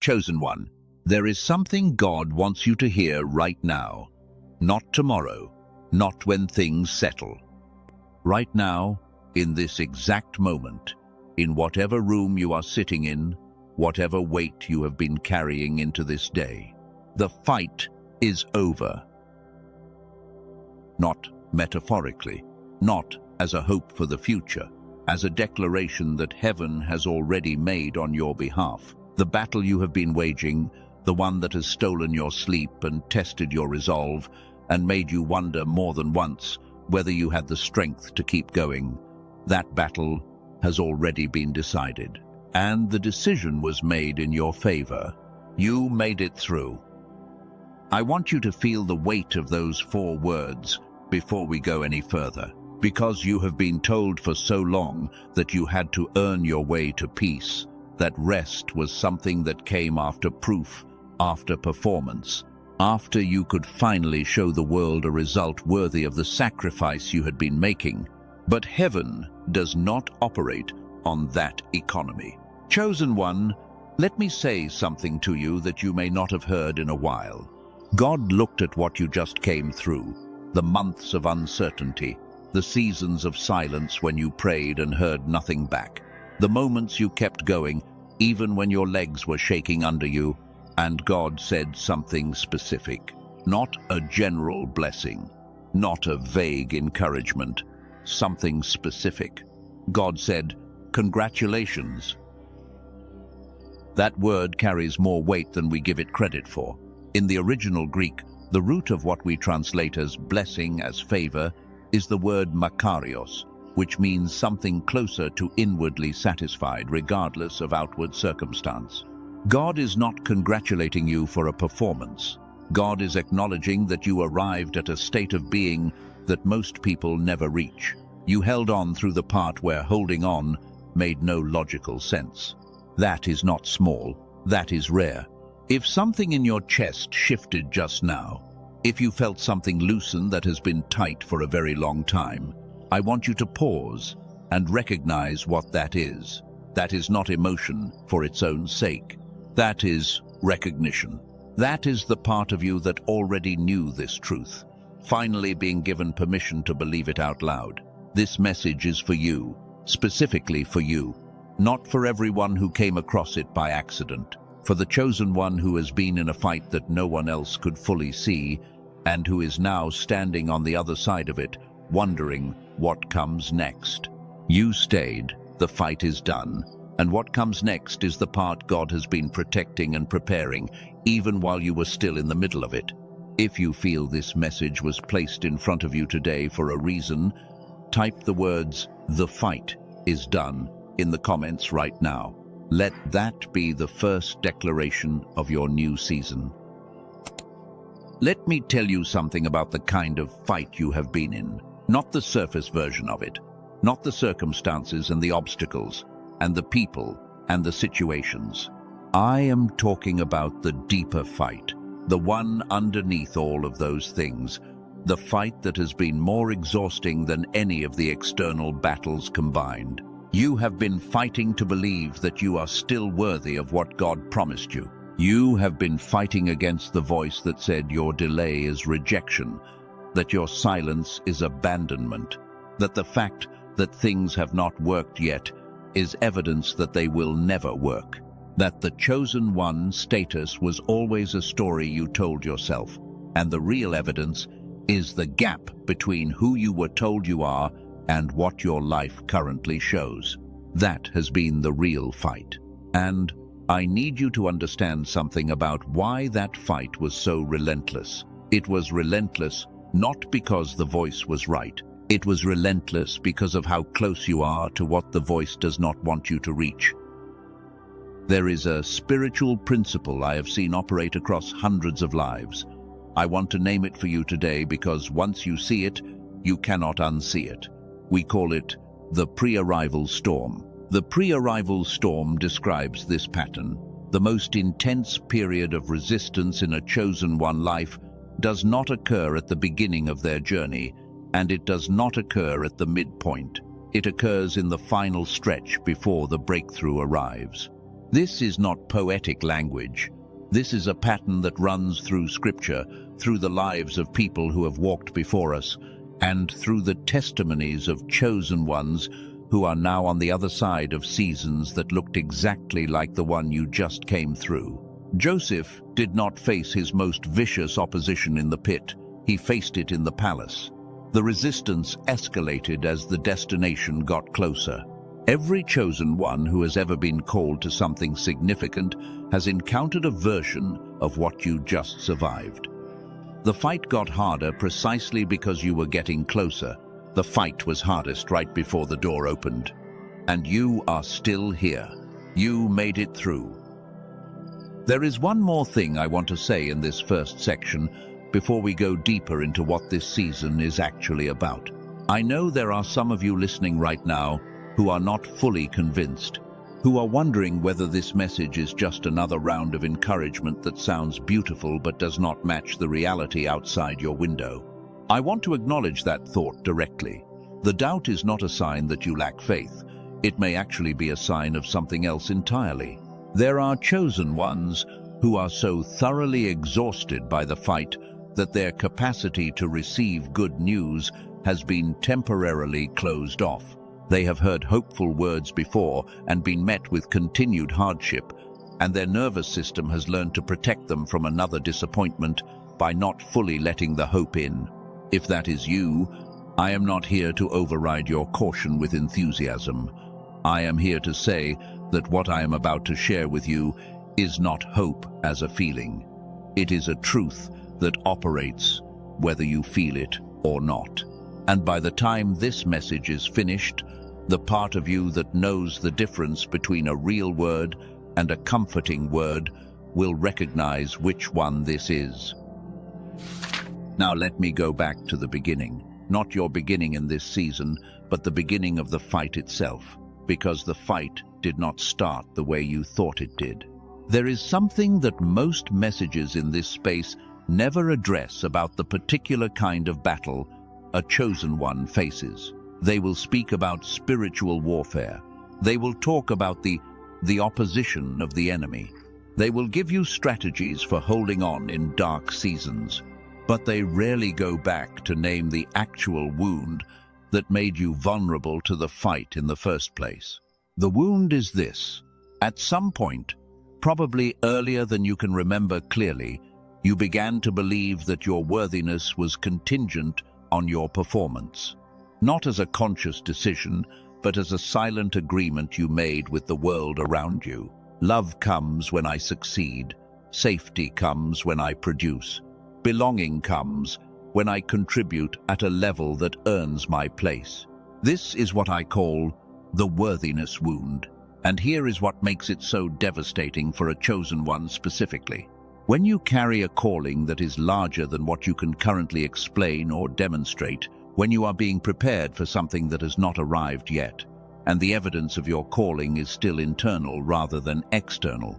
Chosen one, there is something God wants you to hear right now. Not tomorrow, not when things settle. Right now, in this exact moment, in whatever room you are sitting in, whatever weight you have been carrying into this day, the fight is over. Not metaphorically, not as a hope for the future, as a declaration that heaven has already made on your behalf. The battle you have been waging, the one that has stolen your sleep and tested your resolve and made you wonder more than once whether you had the strength to keep going, that battle has already been decided. And the decision was made in your favor. You made it through. I want you to feel the weight of those 4 words before we go any further, because you have been told for so long that you had to earn your way to peace, that rest was something that came after proof, after performance, after you could finally show the world a result worthy of the sacrifice you had been making. But heaven does not operate on that economy. Chosen one, let me say something to you that you may not have heard in a while. God looked at what you just came through, the months of uncertainty, the seasons of silence when you prayed and heard nothing back, the moments you kept going even when your legs were shaking under you, and God said something specific. Not a general blessing, not a vague encouragement, something specific. God said, "Congratulations." That word carries more weight than we give it credit for. In the original Greek, the root of what we translate as blessing, as favor, is the word makarios, which means something closer to inwardly satisfied regardless of outward circumstance. God is not congratulating you for a performance. God is acknowledging that you arrived at a state of being that most people never reach. You held on through the part where holding on made no logical sense. That is not small, that is rare. If something in your chest shifted just now, if you felt something loosen that has been tight for a very long time, I want you to pause and recognize what that is. That is not emotion for its own sake. That is recognition. That is the part of you that already knew this truth, finally being given permission to believe it out loud. This message is for you, specifically for you, not for everyone who came across it by accident, for the chosen one who has been in a fight that no one else could fully see, and who is now standing on the other side of it, wondering what comes next. You stayed, the fight is done, and what comes next is the part God has been protecting and preparing, even while you were still in the middle of it. If you feel this message was placed in front of you today for a reason, type the words, "The fight is done," in the comments right now. Let that be the first declaration of your new season. Let me tell you something about the kind of fight you have been in. Not the surface version of it, not the circumstances and the obstacles, and the people and the situations. I am talking about the deeper fight, the one underneath all of those things, the fight that has been more exhausting than any of the external battles combined. You have been fighting to believe that you are still worthy of what God promised you. You have been fighting against the voice that said your delay is rejection, that your silence is abandonment, that the fact that things have not worked yet is evidence that they will never work, that the chosen one status was always a story you told yourself, and the real evidence is the gap between who you were told you are and what your life currently shows. That has been the real fight. And I need you to understand something about why that fight was so relentless. It was relentless not because the voice was right. It was relentless because of how close you are to what the voice does not want you to reach. There is a spiritual principle I have seen operate across hundreds of lives. I want to name it for you today because once you see it, you cannot unsee it. We call it the pre-arrival storm. The pre-arrival storm describes this pattern. The most intense period of resistance in a chosen one life does not occur at the beginning of their journey, and it does not occur at the midpoint. It occurs in the final stretch before the breakthrough arrives. This is not poetic language. This is a pattern that runs through Scripture, through the lives of people who have walked before us, and through the testimonies of chosen ones who are now on the other side of seasons that looked exactly like the one you just came through. Joseph did not face his most vicious opposition in the pit. He faced it in the palace. The resistance escalated as the destination got closer. Every chosen one who has ever been called to something significant has encountered a version of what you just survived. The fight got harder precisely because you were getting closer. The fight was hardest right before the door opened. And you are still here. You made it through. There is one more thing I want to say in this first section before we go deeper into what this season is actually about. I know there are some of you listening right now who are not fully convinced, who are wondering whether this message is just another round of encouragement that sounds beautiful but does not match the reality outside your window. I want to acknowledge that thought directly. The doubt is not a sign that you lack faith. It may actually be a sign of something else entirely. There are chosen ones who are so thoroughly exhausted by the fight that their capacity to receive good news has been temporarily closed off. They have heard hopeful words before and been met with continued hardship, and their nervous system has learned to protect them from another disappointment by not fully letting the hope in. If that is you, I am not here to override your caution with enthusiasm. I am here to say that what I am about to share with you is not hope as a feeling. It is a truth that operates whether you feel it or not. And by the time this message is finished, the part of you that knows the difference between a real word and a comforting word will recognize which one this is. Now let me go back to the beginning. Not your beginning in this season, but the beginning of the fight itself, because the fight did not start the way you thought it did. There is something that most messages in this space never address about the particular kind of battle a chosen one faces. They will speak about spiritual warfare. They will talk about the opposition of the enemy. They will give you strategies for holding on in dark seasons, but they rarely go back to name the actual wound that made you vulnerable to the fight in the first place. The wound is this. At some point, probably earlier than you can remember clearly, you began to believe that your worthiness was contingent on your performance. Not as a conscious decision, but as a silent agreement you made with the world around you. Love comes when I succeed. Safety comes when I produce. Belonging comes when I contribute at a level that earns my place. This is what I call the worthiness wound. And here is what makes it so devastating for a chosen one specifically. When you carry a calling that is larger than what you can currently explain or demonstrate, when you are being prepared for something that has not arrived yet, and the evidence of your calling is still internal rather than external,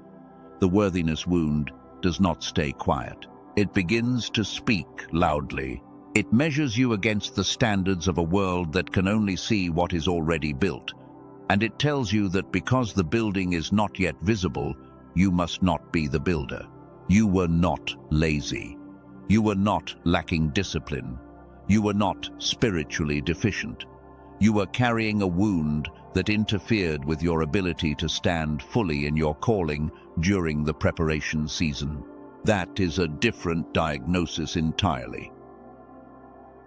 the worthiness wound does not stay quiet. It begins to speak loudly. It measures you against the standards of a world that can only see what is already built, and it tells you that because the building is not yet visible, you must not be the builder. You were not lazy. You were not lacking discipline. You were not spiritually deficient. You were carrying a wound that interfered with your ability to stand fully in your calling during the preparation season. That is a different diagnosis entirely.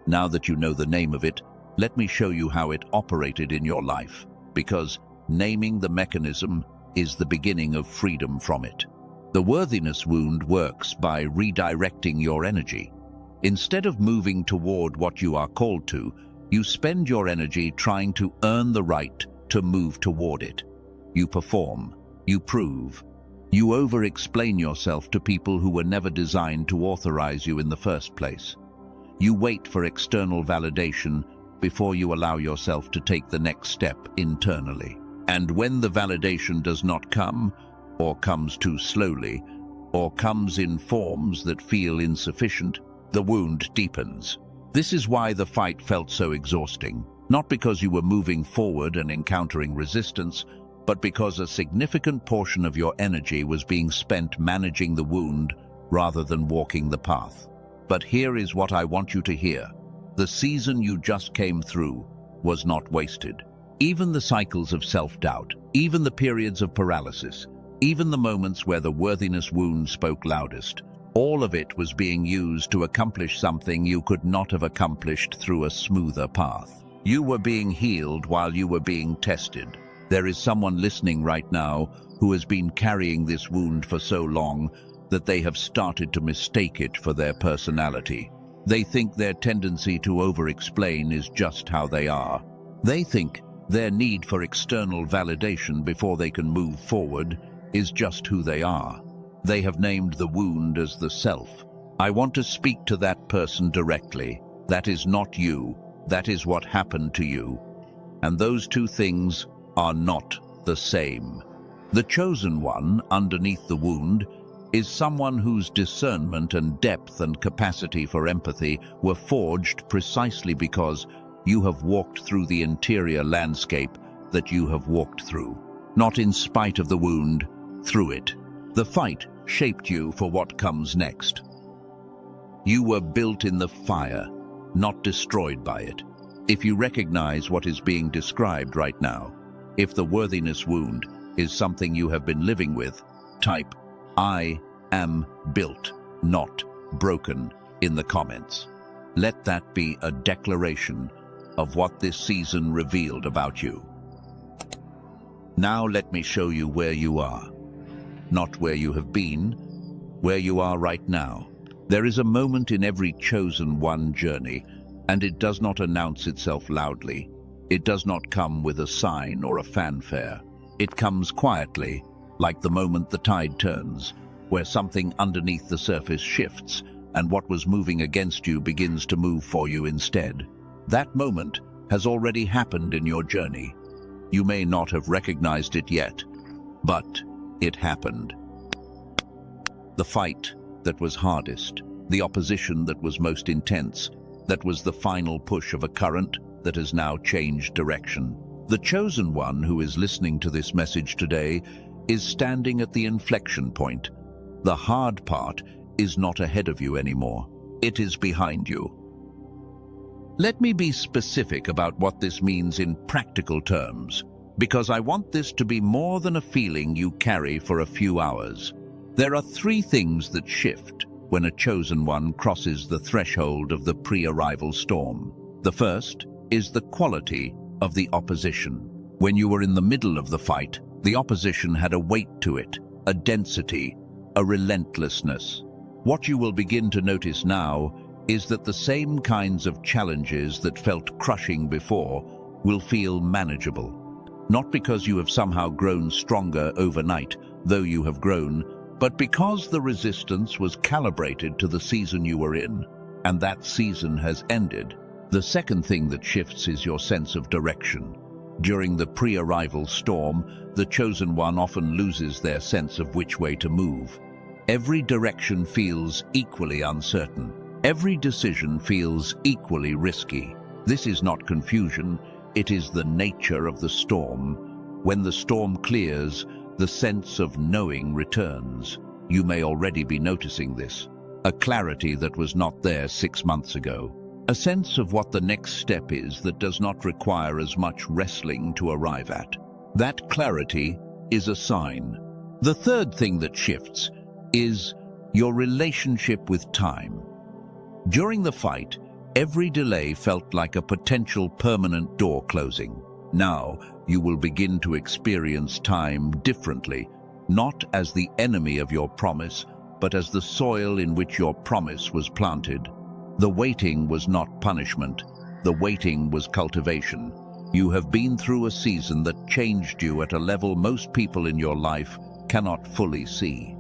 Now that you know the name of it, let me show you how it operated in your life, because naming the mechanism is the beginning of freedom from it. The worthiness wound works by redirecting your energy. Instead of moving toward what you are called to, you spend your energy trying to earn the right to move toward it. You perform, you prove, you over-explain yourself to people who were never designed to authorize you in the first place. You wait for external validation before you allow yourself to take the next step internally. And when the validation does not come, or comes too slowly, or comes in forms that feel insufficient, the wound deepens. This is why the fight felt so exhausting. Not because you were moving forward and encountering resistance, but because a significant portion of your energy was being spent managing the wound rather than walking the path. But here is what I want you to hear. The season you just came through was not wasted. Even the cycles of self-doubt, even the periods of paralysis, even the moments where the worthiness wound spoke loudest, all of it was being used to accomplish something you could not have accomplished through a smoother path. You were being healed while you were being tested. There is someone listening right now who has been carrying this wound for so long that they have started to mistake it for their personality. They think their tendency to over-explain is just how they are. They think their need for external validation before they can move forward is just who they are. They have named the wound as the self. I want to speak to that person directly. That is not you. That is what happened to you. And those two things are not the same. The chosen one underneath the wound is someone whose discernment and depth and capacity for empathy were forged precisely because you have walked through the interior landscape that you have walked through. Not in spite of the wound, through it. The fight shaped you for what comes next. You were built in the fire, not destroyed by it. If you recognize what is being described right now, if the worthiness wound is something you have been living with, type "I am built, not broken" in the comments. Let that be a declaration of what this season revealed about you. Now let me show you where you are. Not where you have been, where you are right now. There is a moment in every chosen one journey, and it does not announce itself loudly. It does not come with a sign or a fanfare. It comes quietly, like the moment the tide turns, where something underneath the surface shifts, and what was moving against you begins to move for you instead. That moment has already happened in your journey. You may not have recognized it yet, but it happened. The fight that was hardest, the opposition that was most intense, that was the final push of a current that has now changed direction. The chosen one who is listening to this message today is standing at the inflection point. The hard part is not ahead of you anymore. It is behind you. Let me be specific about what this means in practical terms, because I want this to be more than a feeling you carry for a few hours. There are 3 things that shift when a chosen one crosses the threshold of the pre-arrival storm. The first is the quality of the opposition. When you were in the middle of the fight, the opposition had a weight to it, a density, a relentlessness. What you will begin to notice now is that the same kinds of challenges that felt crushing before will feel manageable. Not because you have somehow grown stronger overnight, though you have grown, but because the resistance was calibrated to the season you were in, and that season has ended. The second thing that shifts is your sense of direction. During the pre-arrival storm, the chosen one often loses their sense of which way to move. Every direction feels equally uncertain. Every decision feels equally risky. This is not confusion, it is the nature of the storm. When the storm clears, the sense of knowing returns. You may already be noticing this. A clarity that was not there 6 months ago. A sense of what the next step is that does not require as much wrestling to arrive at. That clarity is a sign. The third thing that shifts is your relationship with time. During the fight, every delay felt like a potential permanent door closing. Now, you will begin to experience time differently, not as the enemy of your promise, but as the soil in which your promise was planted. The waiting was not punishment. The waiting was cultivation. You have been through a season that changed you at a level most people in your life cannot fully see.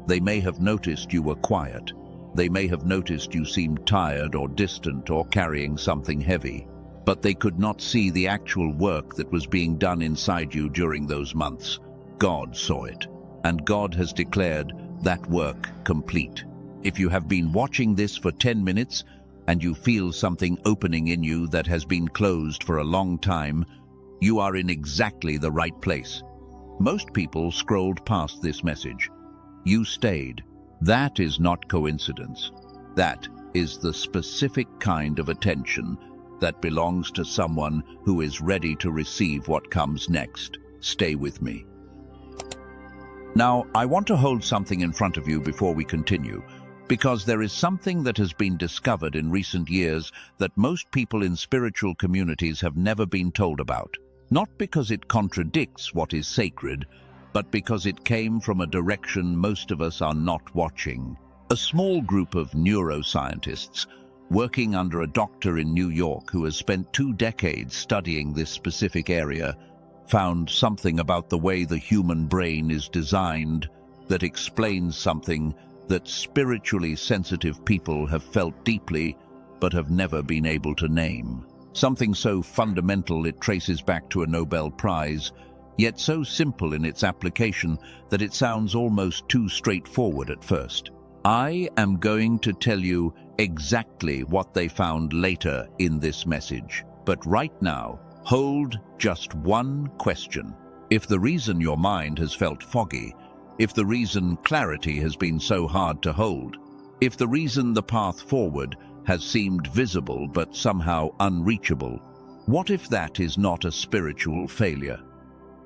They may have noticed you were quiet. They may have noticed you seemed tired or distant or carrying something heavy. But they could not see the actual work that was being done inside you during those months. God saw it, and God has declared that work complete. If you have been watching this for 10 minutes and you feel something opening in you that has been closed for a long time, you are in exactly the right place. Most people scrolled past this message. You stayed. That is not coincidence. That is the specific kind of attention that belongs to someone who is ready to receive what comes next. Stay with me. Now, I want to hold something in front of you before we continue, because there is something that has been discovered in recent years that most people in spiritual communities have never been told about. Not because it contradicts what is sacred, but because it came from a direction most of us are not watching. A small group of neuroscientists working under a doctor in New York who has spent 2 decades studying this specific area found something about the way the human brain is designed that explains something that spiritually sensitive people have felt deeply but have never been able to name. Something so fundamental it traces back to a Nobel Prize, yet so simple in its application that it sounds almost too straightforward at first. I am going to tell you exactly what they found later in this message. But right now, hold just one question. If the reason your mind has felt foggy, if the reason clarity has been so hard to hold, if the reason the path forward has seemed visible but somehow unreachable, what if that is not a spiritual failure?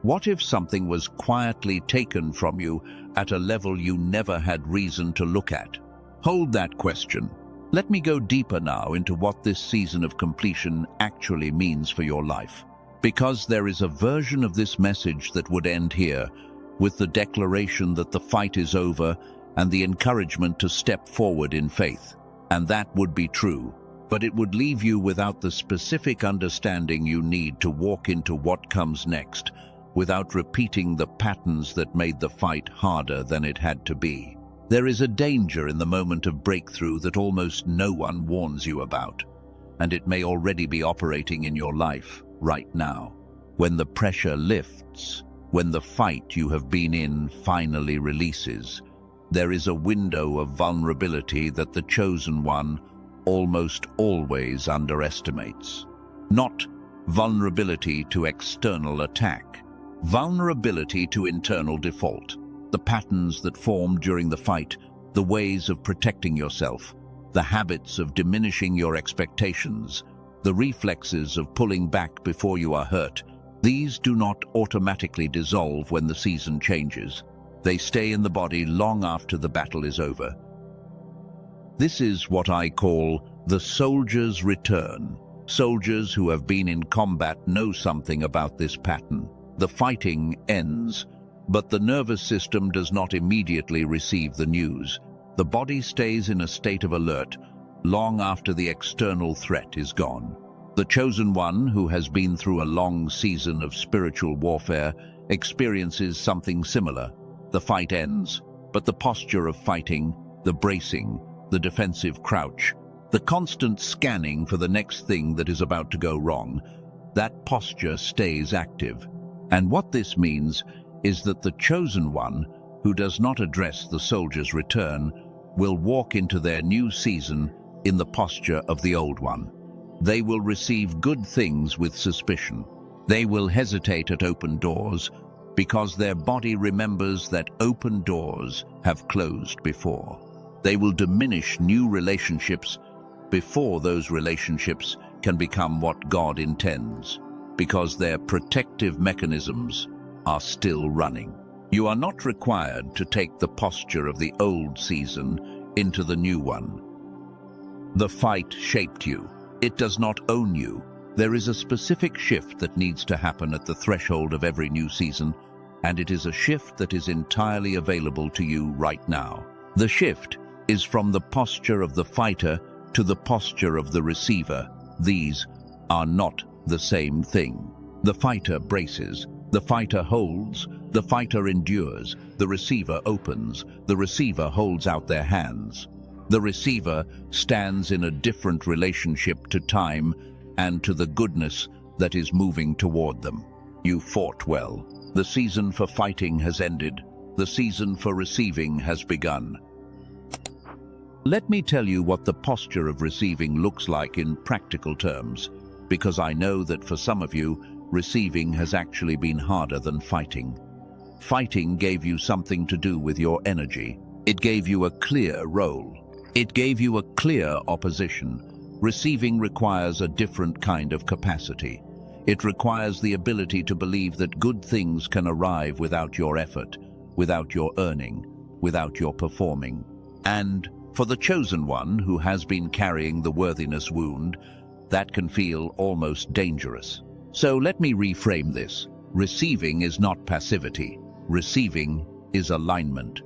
What if something was quietly taken from you at a level you never had reason to look at? Hold that question. Let me go deeper now into what this season of completion actually means for your life. Because there is a version of this message that would end here, with the declaration that the fight is over and the encouragement to step forward in faith. And that would be true, but it would leave you without the specific understanding you need to walk into what comes next, without repeating the patterns that made the fight harder than it had to be. There is a danger in the moment of breakthrough that almost no one warns you about, and it may already be operating in your life right now. When the pressure lifts, when the fight you have been in finally releases, there is a window of vulnerability that the chosen one almost always underestimates. Not vulnerability to external attack, vulnerability to internal default, the patterns that form during the fight, the ways of protecting yourself, the habits of diminishing your expectations, the reflexes of pulling back before you are hurt. These do not automatically dissolve when the season changes. They stay in the body long after the battle is over. This is what I call the soldier's return. Soldiers who have been in combat know something about this pattern. The fighting ends, but the nervous system does not immediately receive the news. The body stays in a state of alert long after the external threat is gone. The chosen one, who has been through a long season of spiritual warfare, experiences something similar. The fight ends, but the posture of fighting, the bracing, the defensive crouch, the constant scanning for the next thing that is about to go wrong, that posture stays active. And what this means is that the chosen one, who does not address the soldier's return, will walk into their new season in the posture of the old one. They will receive good things with suspicion. They will hesitate at open doors because their body remembers that open doors have closed before. They will diminish new relationships before those relationships can become what God intends, because their protective mechanisms are still running. You are not required to take the posture of the old season into the new one. The fight shaped you. It does not own you. There is a specific shift that needs to happen at the threshold of every new season, and it is a shift that is entirely available to you right now. The shift is from the posture of the fighter to the posture of the receiver. These are not the same thing. The fighter braces, the fighter holds, the fighter endures, the receiver opens, the receiver holds out their hands. The receiver stands in a different relationship to time and to the goodness that is moving toward them. You fought well. The season for fighting has ended. The season for receiving has begun. Let me tell you what the posture of receiving looks like in practical terms, because I know that for some of you, receiving has actually been harder than fighting. Fighting gave you something to do with your energy. It gave you a clear role. It gave you a clear opposition. Receiving requires a different kind of capacity. It requires the ability to believe that good things can arrive without your effort, without your earning, without your performing. And for the chosen one who has been carrying the worthiness wound, that can feel almost dangerous. So let me reframe this. Receiving is not passivity. Receiving is alignment.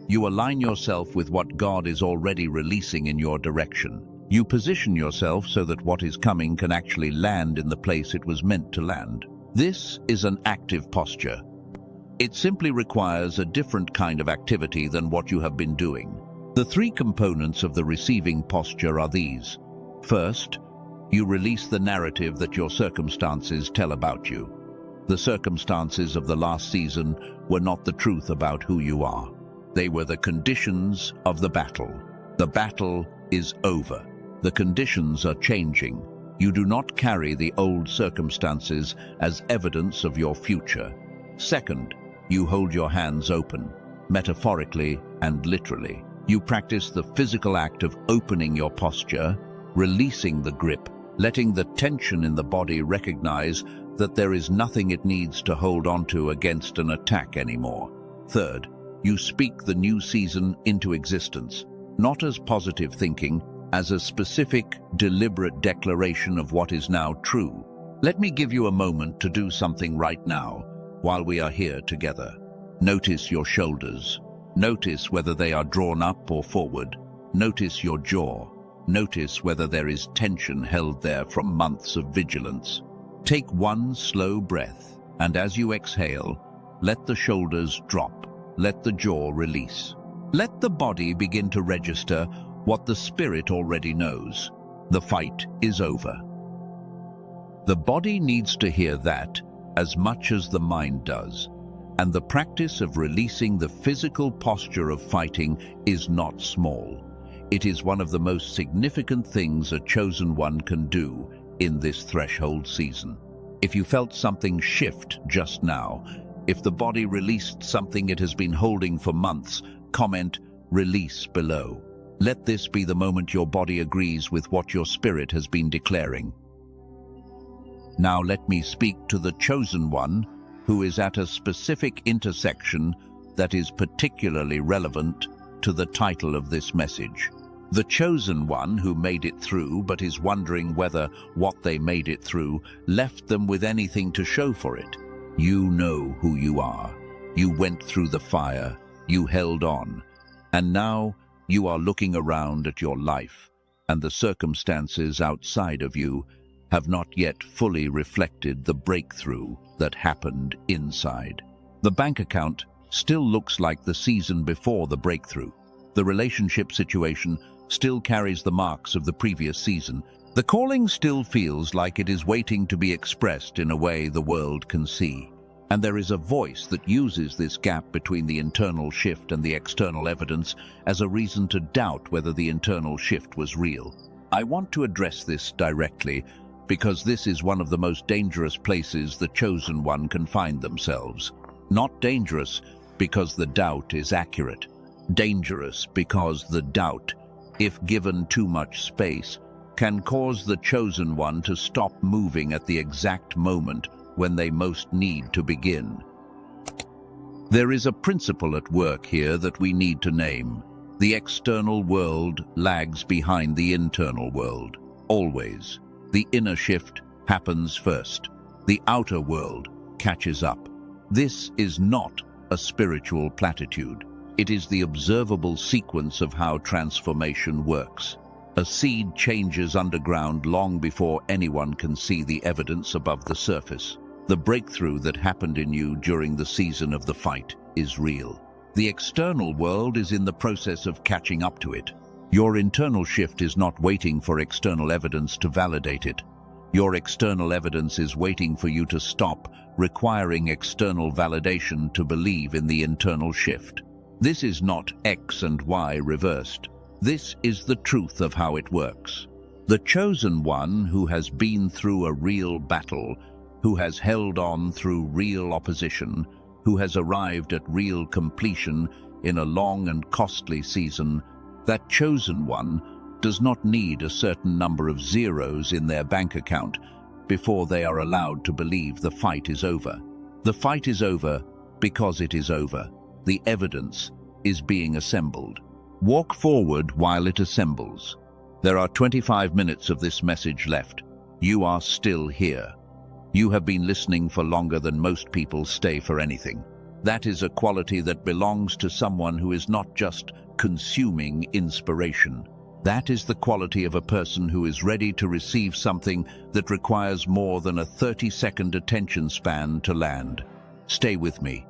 You align yourself with what God is already releasing in your direction. You position yourself so that what is coming can actually land in the place it was meant to land. This is an active posture. It simply requires a different kind of activity than what you have been doing. The three components of the receiving posture are these. First, you release the narrative that your circumstances tell about you. The circumstances of the last season were not the truth about who you are. They were the conditions of the battle. The battle is over. The conditions are changing. You do not carry the old circumstances as evidence of your future. Second, you hold your hands open, metaphorically and literally. You practice the physical act of opening your posture, releasing the grip, letting the tension in the body recognize that there is nothing it needs to hold onto against an attack anymore. Third, you speak the new season into existence, not as positive thinking, as a specific, deliberate declaration of what is now true. Let me give you a moment to do something right now, while we are here together. Notice your shoulders. Notice whether they are drawn up or forward. Notice your jaw. Notice whether there is tension held there from months of vigilance. Take one slow breath, and as you exhale, let the shoulders drop. Let the jaw release. Let the body begin to register what the spirit already knows. The fight is over. The body needs to hear that as much as the mind does, and the practice of releasing the physical posture of fighting is not small. It is one of the most significant things a chosen one can do in this threshold season. If you felt something shift just now, if the body released something it has been holding for months, comment "release" below. Let this be the moment your body agrees with what your spirit has been declaring. Now let me speak to the chosen one who is at a specific intersection that is particularly relevant to the title of this message. The chosen one who made it through but is wondering whether what they made it through left them with anything to show for it. You know who you are. You went through the fire. You held on. And now you are looking around at your life, and the circumstances outside of you have not yet fully reflected the breakthrough that happened inside. The bank account still looks like the season before the breakthrough. The relationship situation still carries the marks of the previous season. The calling still feels like it is waiting to be expressed in a way the world can see. And there is a voice that uses this gap between the internal shift and the external evidence as a reason to doubt whether the internal shift was real. I want to address this directly because this is one of the most dangerous places the chosen one can find themselves. Not dangerous because the doubt is accurate. Dangerous because the doubt, if given too much space, can cause the chosen one to stop moving at the exact moment when they most need to begin. There is a principle at work here that we need to name. The external world lags behind the internal world. Always. The inner shift happens first. The outer world catches up. This is not a spiritual platitude. It is the observable sequence of how transformation works. A seed changes underground long before anyone can see the evidence above the surface. The breakthrough that happened in you during the season of the fight is real. The external world is in the process of catching up to it. Your internal shift is not waiting for external evidence to validate it. Your external evidence is waiting for you to stop requiring external validation to believe in the internal shift. This is not X and Y reversed. This is the truth of how it works. The chosen one who has been through a real battle, who has held on through real opposition, who has arrived at real completion in a long and costly season, that chosen one does not need a certain number of zeros in their bank account before they are allowed to believe the fight is over. The fight is over because it is over. The evidence is being assembled. Walk forward while it assembles. There are 25 minutes of this message left. You are still here. You have been listening for longer than most people stay for anything. That is a quality that belongs to someone who is not just consuming inspiration. That is the quality of a person who is ready to receive something that requires more than a 30-second attention span to land. Stay with me.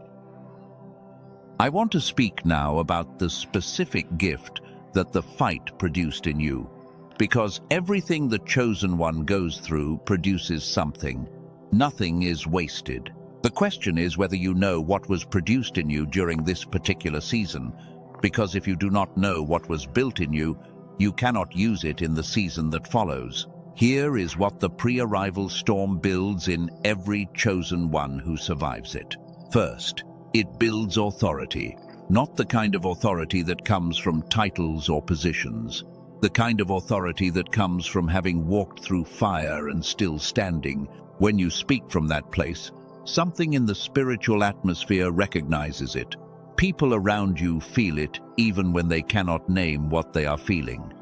I want to speak now about the specific gift that the fight produced in you, because everything the chosen one goes through produces something. Nothing is wasted. The question is whether you know what was produced in you during this particular season, because if you do not know what was built in you, you cannot use it in the season that follows. Here is what the pre-arrival storm builds in every chosen one who survives it. First, it builds authority, not the kind of authority that comes from titles or positions, the kind of authority that comes from having walked through fire and still standing. When you speak from that place, something in the spiritual atmosphere recognizes it. People around you feel it even when they cannot name what they are feeling.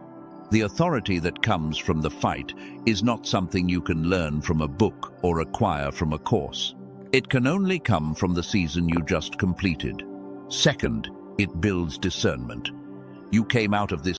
The authority that comes from the fight is not something you can learn from a book or acquire from a course. It can only come from the season you just completed. Second, it builds discernment. You came out of this